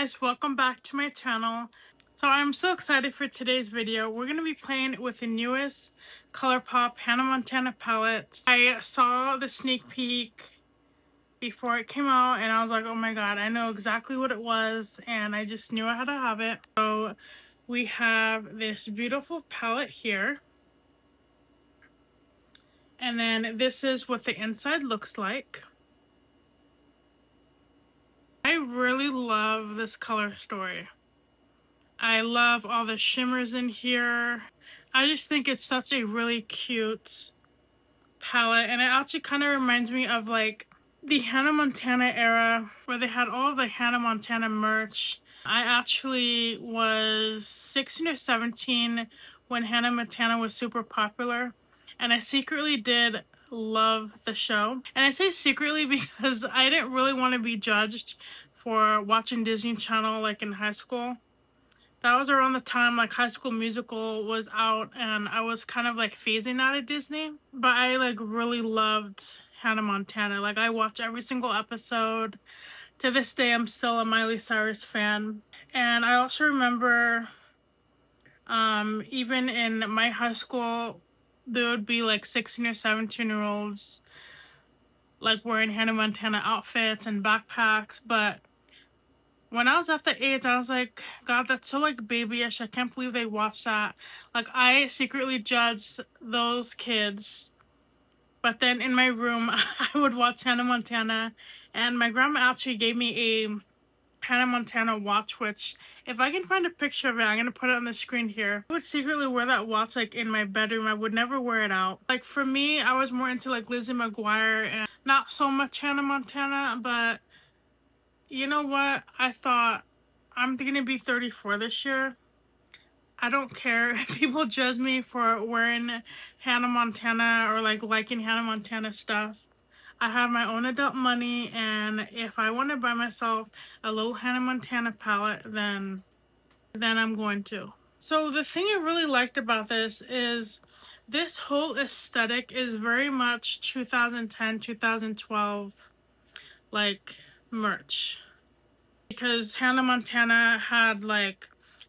guys, welcome back to my channel. So I'm so excited for today's video. We're going to be playing with the newest Colourpop Hannah Montana palette. I saw the sneak peek before it came out and I was like, oh my god, I know exactly what it was and I just knew I had to have it. So we have this beautiful palette here. And then this is what the inside looks like. I really love this color story. I love all the shimmers in here. I just think it's such a really cute palette, and it actually kind of reminds me of like the Hannah Montana era where they had all of the Hannah Montana merch. I actually was 16 or 17 when Hannah Montana was super popular, and I secretly did love the show. And I say secretly because I didn't really want to be judged for watching Disney Channel like in high school. That was around the time like High School Musical was out and I was kind of like phasing out of Disney. But I like really loved Hannah Montana. Like I watch every single episode. To this day I'm still a Miley Cyrus fan. And I also remember even in my high school there would be like 16 or 17-year-olds like wearing Hannah Montana outfits and backpacks, but when I was at the age, I was like, God, that's so like babyish. I can't believe they watched that. Like I secretly judged those kids. But then in my room, I would watch Hannah Montana. And my grandma actually gave me a Hannah Montana watch, which if I can find a picture of it, I'm going to put it on the screen here. I would secretly wear that watch like in my bedroom. I would never wear it out. Like for me, I was more into like Lizzie McGuire and not so much Hannah Montana, but you know what? I thought I'm gonna be 34 this year. I don't care if people judge me for wearing Hannah Montana or like liking Hannah Montana stuff. I have my own adult money, and if I want to buy myself a little Hannah Montana palette, then I'm going to. So the thing I really liked about this is this whole aesthetic is very much 2010, 2012 like merch. Because Hannah Montana had like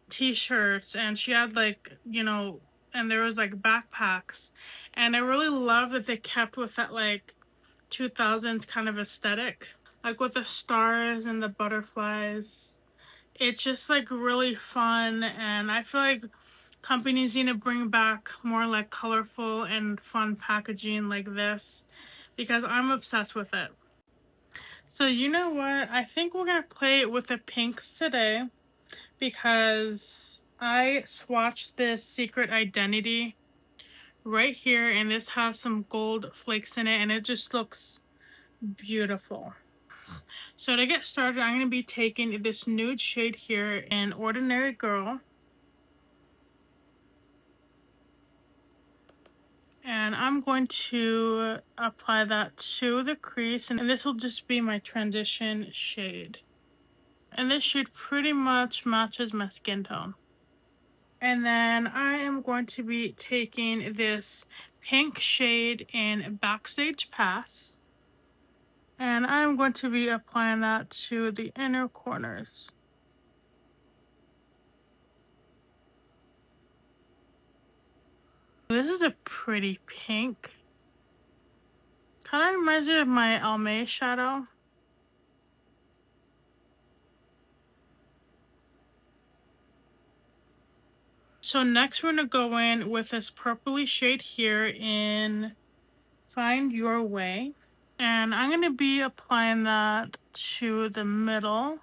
t-shirts and she had like, you know, and there was like backpacks. And I really love that they kept with that like 2000s kind of aesthetic. Like with the stars and the butterflies. It's just like really fun, and I feel like companies need to bring back more like colorful and fun packaging like this because I'm obsessed with it. So you know what? I think we're going to play with the pinks today because I swatched this Secret Identity right here, and this has some gold flakes in it and it just looks beautiful. So to get started, I'm going to be taking this nude shade here in Ordinary Girl. And I'm going to apply that to the crease, and this will just be my transition shade. And this shade pretty much matches my skin tone. And then I am going to be taking this pink shade in Backstage Pass. And I'm going to be applying that to the inner corners. This is a pretty pink. Kind of reminds me of my Almay shadow. So next we're going to go in with this purpley shade here in Find Your Way. And I'm going to be applying that to the middle.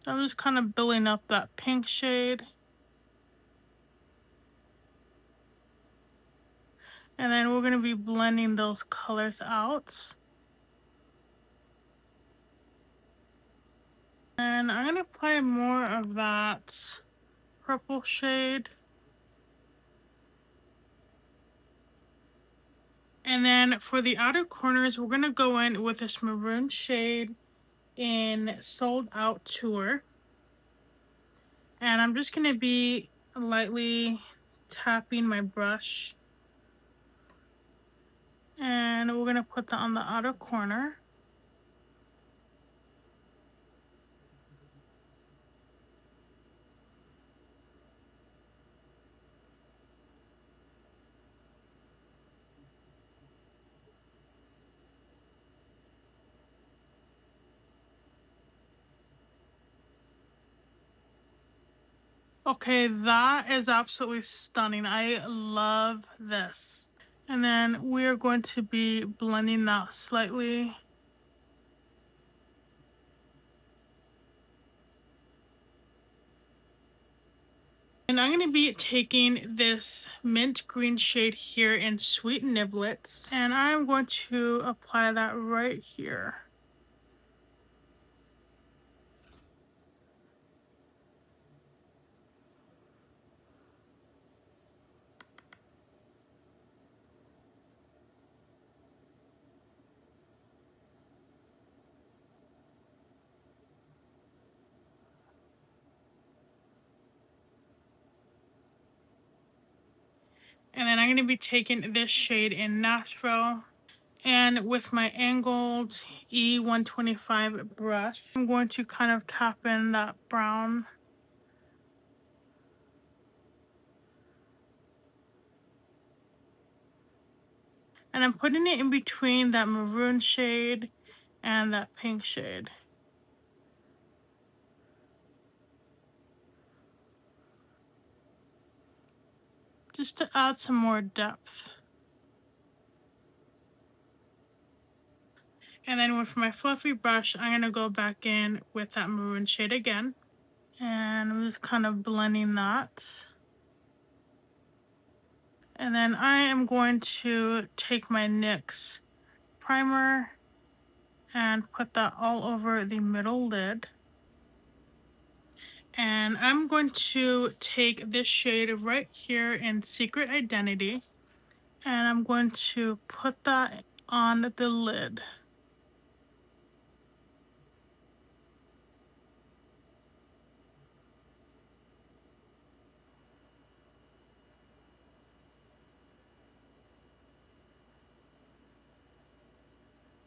I'm just kind of building up that pink shade. And then we're going to be blending those colors out. And I'm going to apply more of that purple shade. And then for the outer corners, we're going to go in with this maroon shade in Sold Out Tour. And I'm just going to be lightly tapping my brush. And we're going to put that on the outer corner. Okay, that is absolutely stunning. I love this. And then we're going to be blending that slightly. And I'm going to be taking this mint green shade here in Sweet Niblets, and I'm going to apply that right here. And then I'm going to be taking this shade in Nashville, and with my angled E125 brush, I'm going to kind of tap in that brown. And I'm putting it in between that maroon shade and that pink shade. Just to add some more depth. And then with my fluffy brush, I'm going to go back in with that maroon shade again. And I'm just kind of blending that. And then I am going to take my NYX primer and put that all over the middle lid. And I'm going to take this shade right here in Secret Identity, and I'm going to put that on the lid.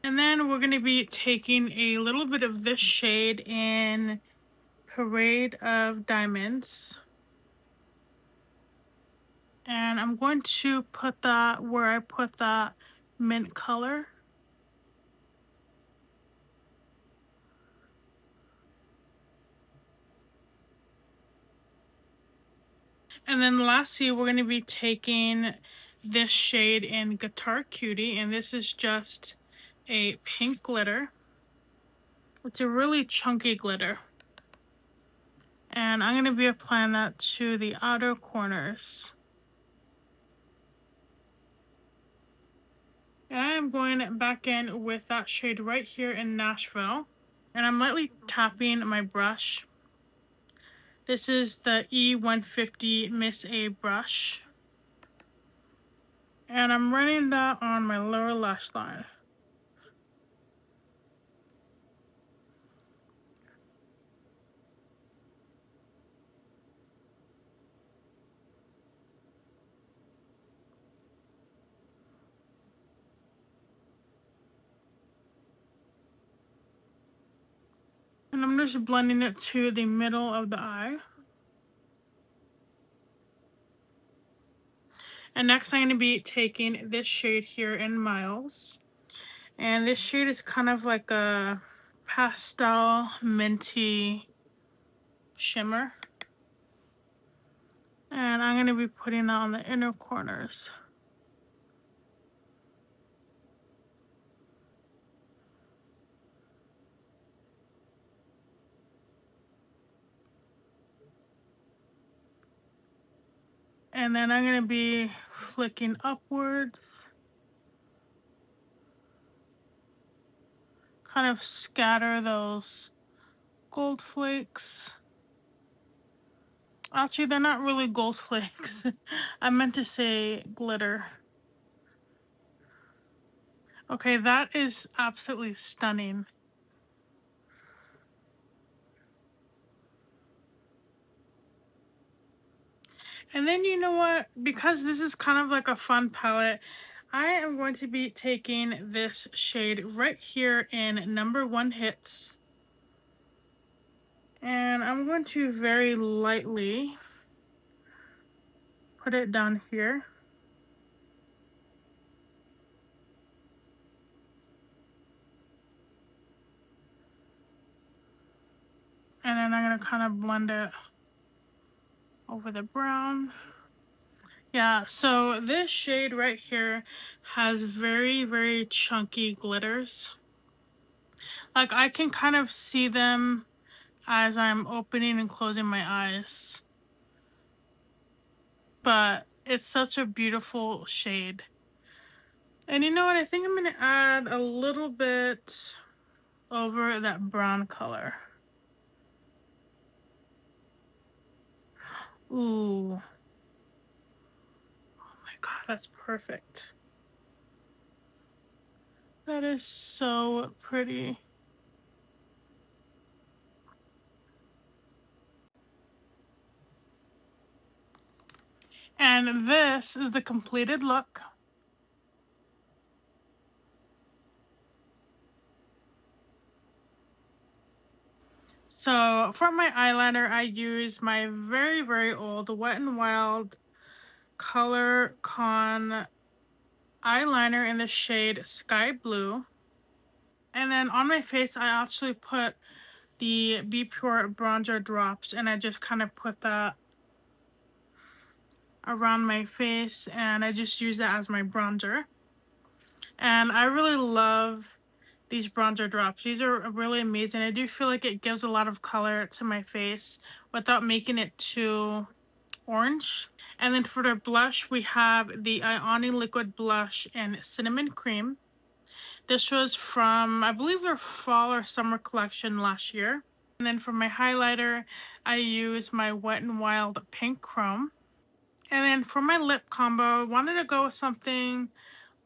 And then we're going to be taking a little bit of this shade in Parade of Diamonds. And I'm going to put that where I put that mint color. And then lastly, we're going to be taking this shade in Guitar Cutie, and this is just a pink glitter. It's a really chunky glitter. And I'm going to be applying that to the outer corners. And I am going back in with that shade right here in Nashville. And I'm lightly tapping my brush. This is the E150 Miss A brush. And I'm running that on my lower lash line. And I'm just blending it to the middle of the eye. And next I'm going to be taking this shade here in Miles. And this shade is kind of like a pastel minty shimmer. And I'm going to be putting that on the inner corners. And then I'm going to be flicking upwards. Kind of scatter those gold flakes. Actually, they're not really gold flakes. I meant to say glitter. Okay, that is absolutely stunning. And then you know what? Because this is kind of like a fun palette, I am going to be taking this shade right here in number 1 Hits. And I'm going to very lightly put it down here. And then I'm going to kind of blend it over the brown. Yeah, so this shade right here has very, very chunky glitters. Like I can kind of see them as I'm opening and closing my eyes. But it's such a beautiful shade. And you know what? I think I'm going to add a little bit over that brown color. Ooh. Oh my god, that's perfect. That is so pretty. And this is the completed look. So for my eyeliner, I use my very, very old Wet n Wild Colourpop eyeliner in the shade Sky Blue. And then on my face, I actually put the Be Pure bronzer drops, and I just kind of put that around my face, and I just use that as my bronzer. And I really love these bronzer drops. These are really amazing. I do feel like it gives a lot of color to my face without making it too orange. And then for the blush, we have the Ioni Liquid Blush in Cinnamon Cream. This was from, I believe, their fall or summer collection last year. And then for my highlighter, I use my Wet n Wild Pink Chrome. And then for my lip combo, I wanted to go with something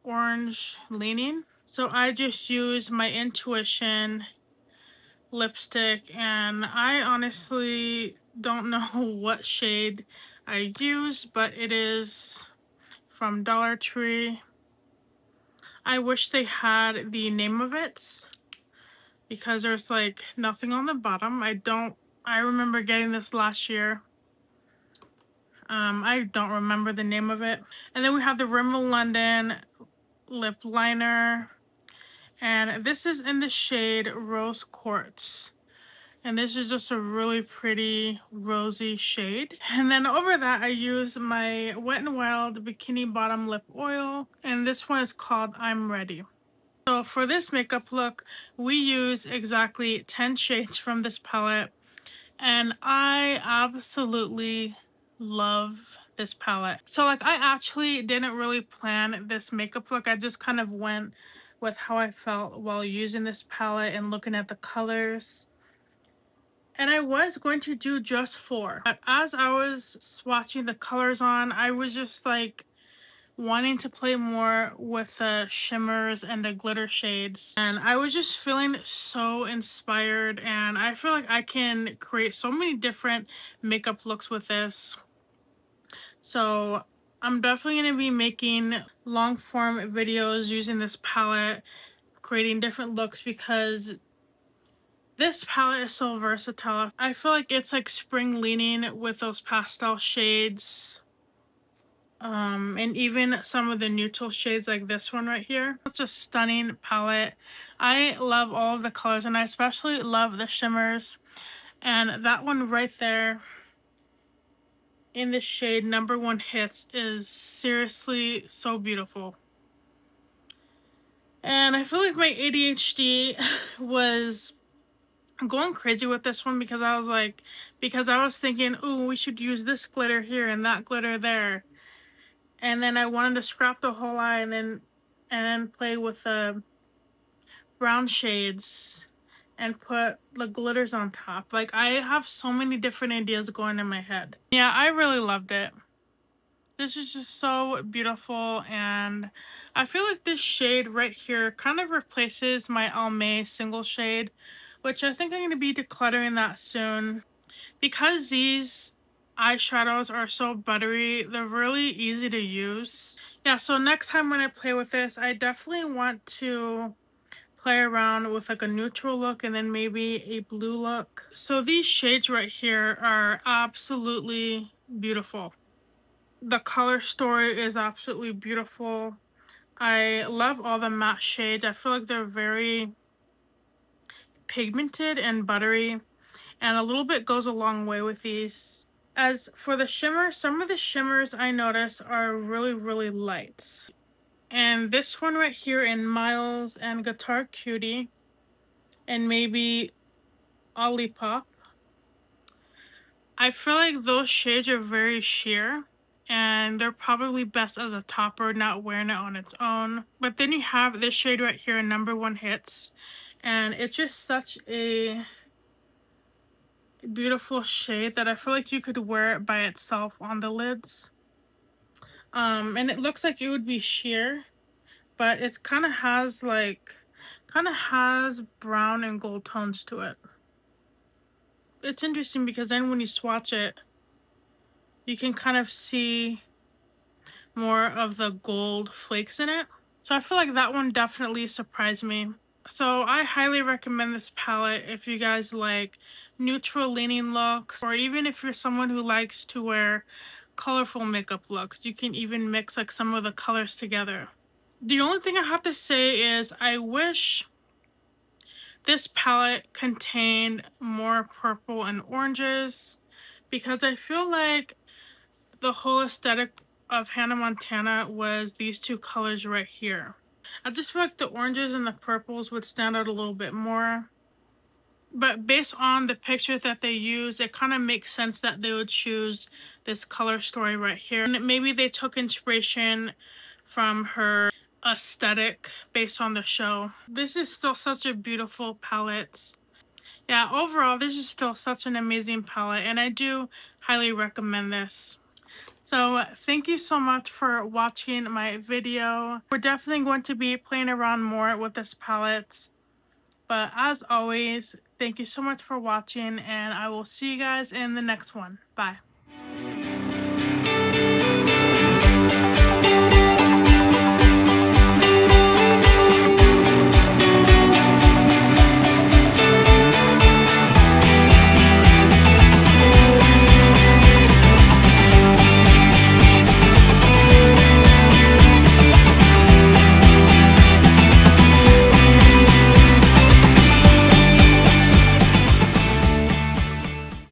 orange leaning. So I just use my Intuition lipstick, and I honestly don't know what shade I use, but it is from Dollar Tree. I wish they had the name of it because there's like nothing on the bottom. I remember getting this last year. I don't remember the name of it. And then we have the Rimmel London lip liner, and this is in the shade Rose Quartz. And this is just a really pretty rosy shade. And then over that, I use my Wet n Wild Bikini Bottom Lip Oil, and this one is called I'm Ready. So for this makeup look, we use exactly 10 shades from this palette, and I absolutely love this palette. So like I actually didn't really plan this makeup look. I just kind of went with how I felt while using this palette and looking at the colors. And I was going to do just 4, but as I was swatching the colors on, I was just like wanting to play more with the shimmers and the glitter shades, and I was just feeling so inspired, and I feel like I can create so many different makeup looks with this. So I'm definitely going to be making long form videos using this palette, creating different looks, because this palette is so versatile. I feel like it's like spring leaning with those pastel shades. And even some of the neutral shades like this one right here. It's a stunning palette. I love all of the colors, and I especially love the shimmers. And that one right there in the shade number 1 Hits is seriously so beautiful. And I feel like my ADHD was going crazy with this one because I was thinking, ooh, we should use this glitter here and that glitter there. And then I wanted to scrap the whole eye and then play with the brown shades and put the glitters on top. Like I have so many different ideas going in my head. Yeah, I really loved it. This is just so beautiful, and I feel like this shade right here kind of replaces my Almay single shade, which I think I'm going to be decluttering that soon. Because these eyeshadows are so buttery. They're really easy to use. Yeah, so next time when I play with this, I definitely want to play around with like a neutral look and then maybe a blue look. So these shades right here are absolutely beautiful. The color story is absolutely beautiful. I love all the matte shades. I feel like they're very pigmented and buttery, and a little bit goes a long way with these. As for the shimmer, some of the shimmers I notice are really light. And this one right here in Miles and Guitar Cutie and maybe Colourpop, I feel like those shades are very sheer and they're probably best as a topper, not wearing it on its own. But then you have this shade right here, Number One Hits, and it's just such a beautiful shade that I feel like you could wear it by itself on the lids. And it looks like it would be sheer, but it kind of has brown and gold tones to it. It's interesting because then when you swatch it, you can kind of see more of the gold flakes in it. So I feel like that one definitely surprised me. So I highly recommend this palette if you guys like neutral leaning looks, or even if you're someone who likes to wear colorful makeup looks. You can even mix like some of the colors together. The only thing I have to say is I wish this palette contained more purple and oranges, because I feel like the whole aesthetic of Hannah Montana was these two colors right here. I just feel like the oranges and the purples would stand out a little bit more. But based on the pictures that they use, it kind of makes sense that they would choose this color story right here. And maybe they took inspiration from her aesthetic based on the show. This is still such a beautiful palette. Yeah, overall, this is still such an amazing palette, and I do highly recommend this. So thank you so much for watching my video. We're definitely going to be playing around more with this palette. But as always, thank you so much for watching, and I will see you guys in the next one. Bye.